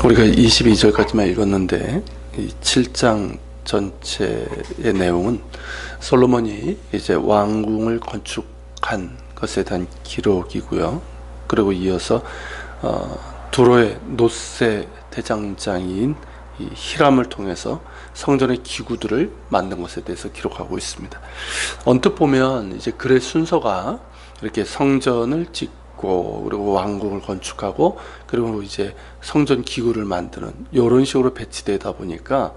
우리가 22절까지만 읽었는데 이 7장 전체의 내용은 솔로몬이 이제 왕궁을 건축한 것에 대한 기록이고요. 그리고 이어서 두로의 놋세 대장장이인 이 히람을 통해서 성전의 기구들을 만든 것에 대해서 기록하고 있습니다. 언뜻 보면 이제 글의 순서가 이렇게 성전을 짓고 그리고 왕궁을 건축하고 그리고 이제 성전 기구를 만드는 이런 식으로 배치되다 보니까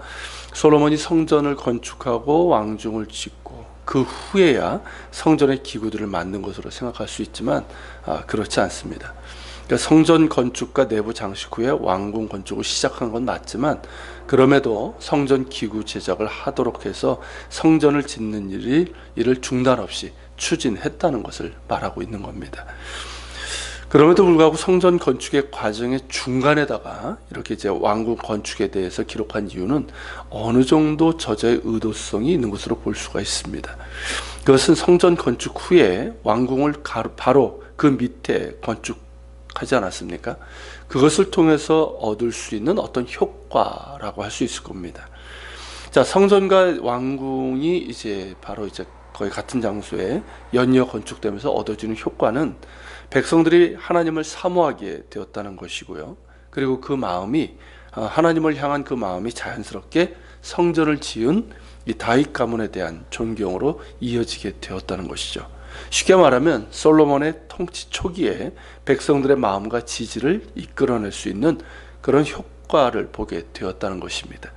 솔로몬이 성전을 건축하고 왕궁을 짓고 그 후에야 성전의 기구들을 만든 것으로 생각할 수 있지만 그렇지 않습니다. 그러니까 성전 건축과 내부 장식 후에 왕궁 건축을 시작한 건 맞지만 그럼에도 성전 기구 제작을 하도록 해서 성전을 짓는 일을 중단 없이 추진했다는 것을 말하고 있는 겁니다. 그럼에도 불구하고 성전 건축의 과정의 중간에다가 이렇게 이제 왕궁 건축에 대해서 기록한 이유는 어느 정도 저자의 의도성이 있는 것으로 볼 수가 있습니다. 그것은 성전 건축 후에 왕궁을 바로 그 밑에 건축하지 않았습니까? 그것을 통해서 얻을 수 있는 어떤 효과라고 할 수 있을 겁니다. 자, 성전과 왕궁이 이제 바로 이제 거의 같은 장소에 연이어 건축되면서 얻어지는 효과는 백성들이 하나님을 사모하게 되었다는 것이고요. 그리고 그 마음이 하나님을 향한 그 마음이 자연스럽게 성전을 지은 이 다윗 가문에 대한 존경으로 이어지게 되었다는 것이죠. 쉽게 말하면 솔로몬의 통치 초기에 백성들의 마음과 지지를 이끌어낼 수 있는 그런 효과를 보게 되었다는 것입니다.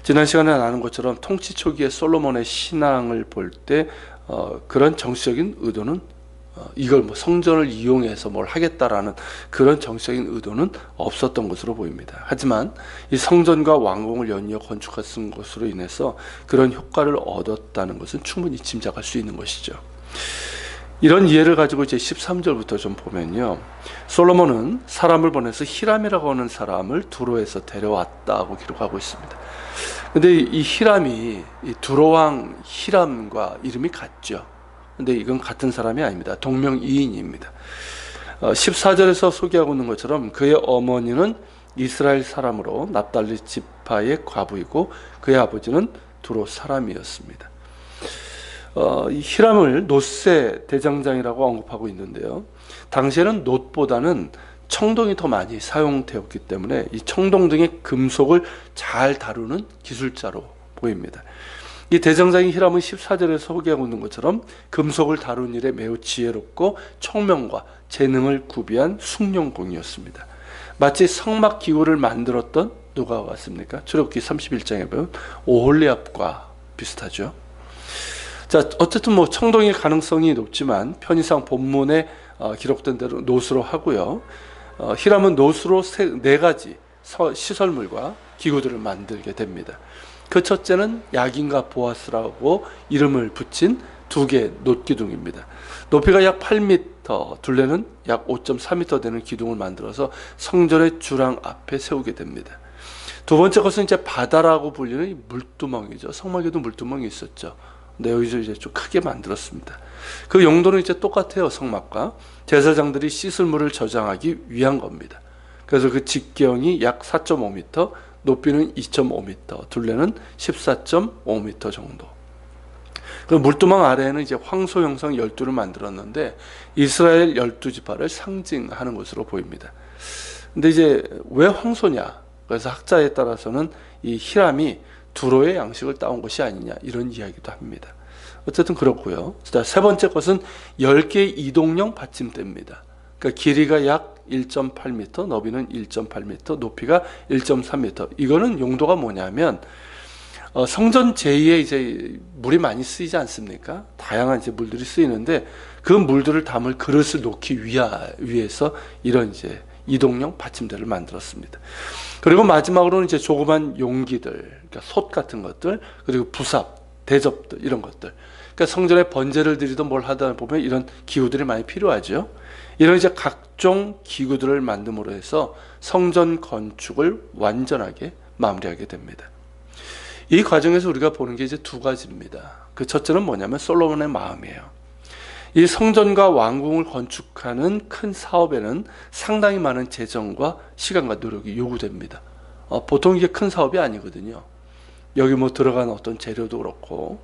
지난 시간에 나눈 것처럼 통치 초기에 솔로몬의 신앙을 볼 때 그런 정치적인 의도는 이걸 뭐 성전을 이용해서 뭘 하겠다라는 그런 정치적인 의도는 없었던 것으로 보입니다. 하지만 이 성전과 왕궁을 연이어 건축한 것으로 인해서 그런 효과를 얻었다는 것은 충분히 짐작할 수 있는 것이죠. 이런 이해를 가지고 이제 13절부터 좀 보면요, 솔로몬은 사람을 보내서 히람이라고 하는 사람을 두로에서 데려왔다고 기록하고 있습니다. 근데 이 히람이 이 두로왕 히람과 이름이 같죠. 근데 이건 같은 사람이 아닙니다. 동명이인입니다. 14절에서 소개하고 있는 것처럼 그의 어머니는 이스라엘 사람으로 납달리 지파의 과부이고 그의 아버지는 두로 사람이었습니다. 이 히람을 놋세 대장장이라고 언급하고 있는데요, 당시에는 놋보다는 청동이 더 많이 사용되었기 때문에 이 청동 등의 금속을 잘 다루는 기술자로 보입니다. 이 대장장이 히람은 14절에 소개하고 있는 것처럼 금속을 다루는 일에 매우 지혜롭고 총명과 재능을 구비한 숭늉공이었습니다. 마치 성막 기구를 만들었던 누가 왔습니까? 출애굽기 31장에 보면 오홀리압과 비슷하죠. 자, 어쨌든 뭐 청동일 가능성이 높지만 편의상 본문에 기록된 대로 놋으로 하고요. 히람은 놋으로 네 가지 시설물과 기구들을 만들게 됩니다. 그 첫째는 야긴과 보아스라고 이름을 붙인 두 개의 놋기둥입니다. 높이가 약 8m, 둘레는 약 5.4m 되는 기둥을 만들어서 성전의 주랑 앞에 세우게 됩니다. 두 번째 것은 이제 바다라고 불리는 물두멍이죠. 성막에도 물두멍이 있었죠. 근데 여기서 이제 좀 크게 만들었습니다. 그 용도는 이제 똑같아요. 성막과 제사장들이 씻을 물을 저장하기 위한 겁니다. 그래서 그 직경이 약 4.5m, 높이는 2.5m, 둘레는 14.5m 정도. 그 물두멍 아래에는 이제 황소 형상 12를 만들었는데 이스라엘 12지파를 상징하는 것으로 보입니다. 근데 이제 왜 황소냐? 그래서 학자에 따라서는 이 히람이 두로의 양식을 따온 것이 아니냐, 이런 이야기도 합니다. 어쨌든 그렇고요. 세 번째 것은 10개의 이동형 받침대입니다. 그러니까 길이가 약 1.8m, 너비는 1.8m, 높이가 1.3m. 이거는 용도가 뭐냐면 성전 제2에 이제 물이 많이 쓰이지 않습니까? 다양한 이제 물들이 쓰이는데 그 물들을 담을 그릇을 놓기 위해서 이런 이제 이동형 받침대를 만들었습니다. 그리고 마지막으로는 이제 조그만 용기들, 그러니까 솥 같은 것들, 그리고 부삽, 대접들, 이런 것들. 그러니까 성전에 번제를 드리던 뭘 하다 보면 이런 기구들이 많이 필요하죠. 이런 이제 각종 기구들을 만듦으로 해서 성전 건축을 완전하게 마무리하게 됩니다. 이 과정에서 우리가 보는 게 이제 두 가지입니다. 그 첫째는 뭐냐면 솔로몬의 마음이에요. 이 성전과 왕궁을 건축하는 큰 사업에는 상당히 많은 재정과 시간과 노력이 요구됩니다. 보통 이게 큰 사업이 아니거든요. 여기 뭐 들어간 어떤 재료도 그렇고,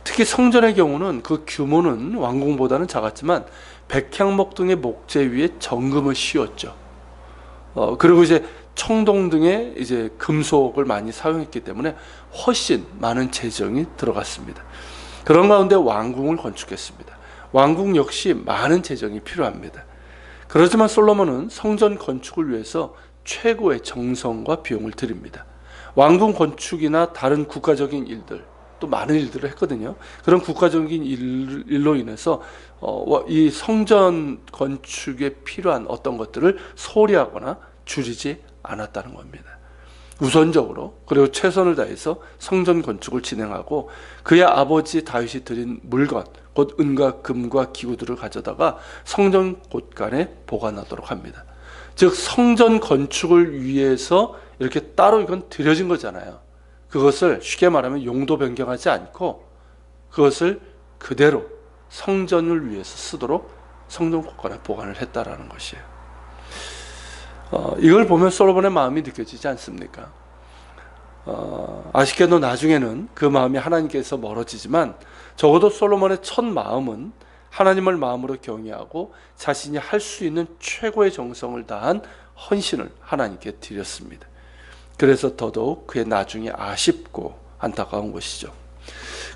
특히 성전의 경우는 그 규모는 왕궁보다는 작았지만 백향목 등의 목재 위에 정금을 씌웠죠. 그리고 이제 청동 등의 이제 금속을 많이 사용했기 때문에 훨씬 많은 재정이 들어갔습니다. 그런 가운데 왕궁을 건축했습니다. 왕궁 역시 많은 재정이 필요합니다. 그렇지만 솔로몬은 성전 건축을 위해서 최고의 정성과 비용을 들입니다. 왕궁 건축이나 다른 국가적인 일들, 또 많은 일들을 했거든요. 그런 국가적인 일로 인해서 이 성전 건축에 필요한 어떤 것들을 소홀히 하거나 줄이지 않았다는 겁니다. 우선적으로 그리고 최선을 다해서 성전 건축을 진행하고 그의 아버지 다윗이 드린 물건, 곧 은과 금과 기구들을 가져다가 성전 곳간에 보관하도록 합니다. 즉 성전 건축을 위해서 이렇게 따로 이건 드려진 거잖아요. 그것을 쉽게 말하면 용도 변경하지 않고 그것을 그대로 성전을 위해서 쓰도록 성전 곳간에 보관을 했다라는 것이에요. 이걸 보면 솔로몬의 마음이 느껴지지 않습니까? 아쉽게도 나중에는 그 마음이 하나님께서 멀어지지만 적어도 솔로몬의 첫 마음은 하나님을 마음으로 경외하고 자신이 할 수 있는 최고의 정성을 다한 헌신을 하나님께 드렸습니다. 그래서 더더욱 그의 나중이 아쉽고 안타까운 것이죠.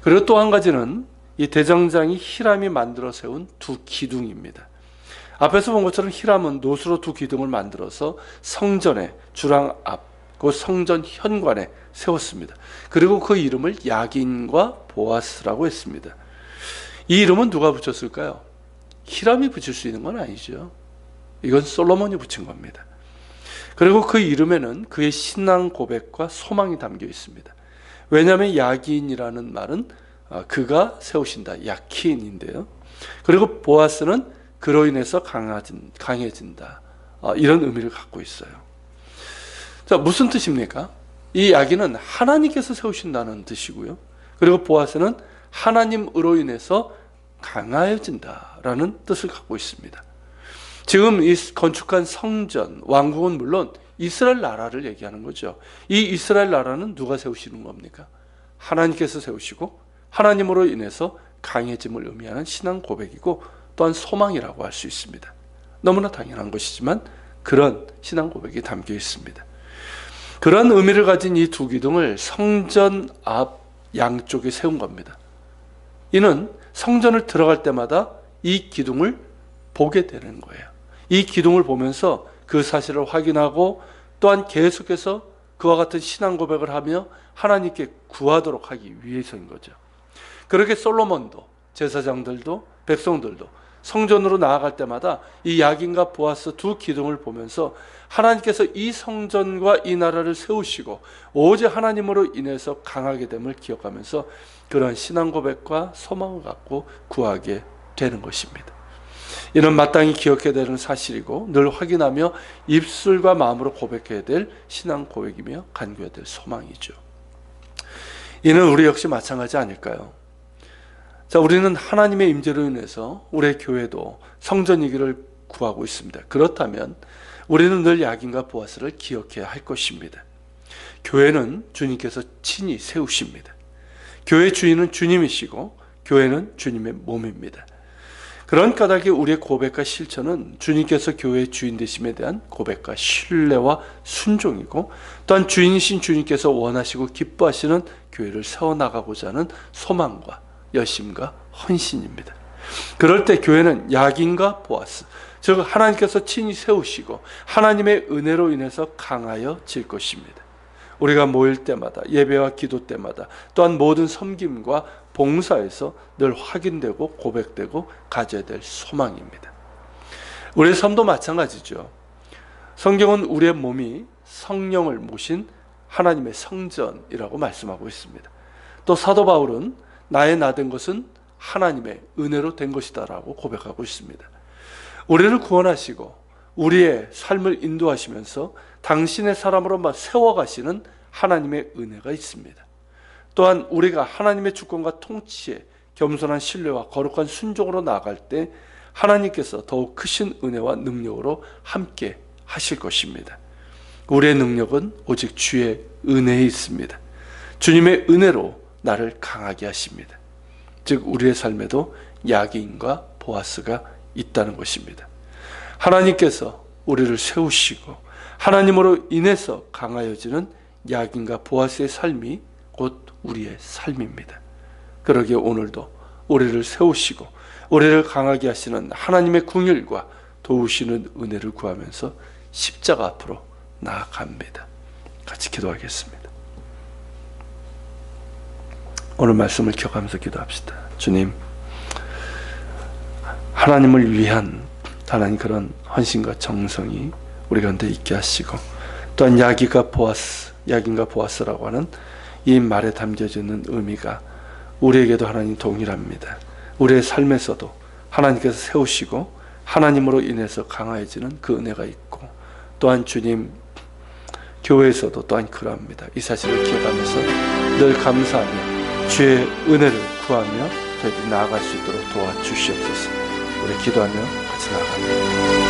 그리고 또 한 가지는 이 대장장이 히람이 만들어 세운 두 기둥입니다. 앞에서 본 것처럼 히람은 노수로 두 기둥을 만들어서 성전의 주랑 앞, 그 성전 현관에 세웠습니다. 그리고 그 이름을 야긴과 보아스라고 했습니다. 이 이름은 누가 붙였을까요? 히람이 붙일 수 있는 건 아니죠. 이건 솔로몬이 붙인 겁니다. 그리고 그 이름에는 그의 신앙 고백과 소망이 담겨 있습니다. 왜냐하면 야긴이라는 말은 그가 세우신다, 야킨인데요. 그리고 보아스는 그로 인해서 강해진다, 이런 의미를 갖고 있어요. 자, 무슨 뜻입니까? 이 야긴은 하나님께서 세우신다는 뜻이고요. 그리고 보아스는 하나님으로 인해서 강하여진다라는 뜻을 갖고 있습니다. 지금 이 건축한 성전, 왕궁은 물론 이스라엘 나라를 얘기하는 거죠. 이 이스라엘 나라는 누가 세우시는 겁니까? 하나님께서 세우시고 하나님으로 인해서 강해짐을 의미하는 신앙 고백이고 또한 소망이라고 할 수 있습니다. 너무나 당연한 것이지만 그런 신앙 고백이 담겨 있습니다. 그런 의미를 가진 이 두 기둥을 성전 앞 양쪽에 세운 겁니다. 이는 성전을 들어갈 때마다 이 기둥을 보게 되는 거예요. 이 기둥을 보면서 그 사실을 확인하고 또한 계속해서 그와 같은 신앙 고백을 하며 하나님께 구하도록 하기 위해서인 거죠. 그렇게 솔로몬도, 제사장들도, 백성들도 성전으로 나아갈 때마다 이 야긴과 보아스 두 기둥을 보면서 하나님께서 이 성전과 이 나라를 세우시고 오직 하나님으로 인해서 강하게 됨을 기억하면서 그런 신앙 고백과 소망을 갖고 구하게 되는 것입니다. 이는 마땅히 기억해야 되는 사실이고 늘 확인하며 입술과 마음으로 고백해야 될 신앙 고백이며 간구해야 될 소망이죠. 이는 우리 역시 마찬가지 아닐까요? 자, 우리는 하나님의 임재로 인해서 우리의 교회도 성전이기를 구하고 있습니다. 그렇다면 우리는 늘 야긴과 보아스를 기억해야 할 것입니다. 교회는 주님께서 친히 세우십니다. 교회 주인은 주님이시고 교회는 주님의 몸입니다. 그런 까닭에 우리의 고백과 실천은 주님께서 교회의 주인 되심에 대한 고백과 신뢰와 순종이고 또한 주인이신 주님께서 원하시고 기뻐하시는 교회를 세워나가고자 하는 소망과 열심과 헌신입니다. 그럴 때 교회는 야긴과 보아스, 즉 하나님께서 친히 세우시고 하나님의 은혜로 인해서 강하여질 것입니다. 우리가 모일 때마다, 예배와 기도 때마다, 또한 모든 섬김과 봉사에서 늘 확인되고 고백되고 가져야 될 소망입니다. 우리의 삶도 마찬가지죠. 성경은 우리의 몸이 성령을 모신 하나님의 성전이라고 말씀하고 있습니다. 또 사도 바울은 나의 나 된 것은 하나님의 은혜로 된 것이다 라고 고백하고 있습니다. 우리를 구원하시고 우리의 삶을 인도하시면서 당신의 사람으로 세워가시는 하나님의 은혜가 있습니다. 또한 우리가 하나님의 주권과 통치에 겸손한 신뢰와 거룩한 순종으로 나아갈 때 하나님께서 더욱 크신 은혜와 능력으로 함께 하실 것입니다. 우리의 능력은 오직 주의 은혜에 있습니다. 주님의 은혜로 나를 강하게 하십니다. 즉 우리의 삶에도 야긴과 보아스가 있다는 것입니다. 하나님께서 우리를 세우시고 하나님으로 인해서 강하여지는 야긴과 보아스의 삶이 곧 우리의 삶입니다. 그러기에 오늘도 우리를 세우시고 우리를 강하게 하시는 하나님의 긍휼과 도우시는 은혜를 구하면서 십자가 앞으로 나아갑니다. 같이 기도하겠습니다. 오늘 말씀을 기억하면서 기도합시다. 주님, 하나님을 위한 하나님 그런 헌신과 정성이 우리 가운데 있게 하시고, 또한 야긴과 보아스라고 하는 이 말에 담겨져 있는 의미가 우리에게도 하나님 동일합니다. 우리의 삶에서도 하나님께서 세우시고 하나님으로 인해서 강화해지는 그 은혜가 있고, 또한 주님 교회에서도 또한 그러합니다. 이 사실을 기억하면서 늘 감사하며 주의 은혜를 구하며 저희들이 나아갈 수 있도록 도와주시옵소서. 우리 기도하며 같이 나아갑니다.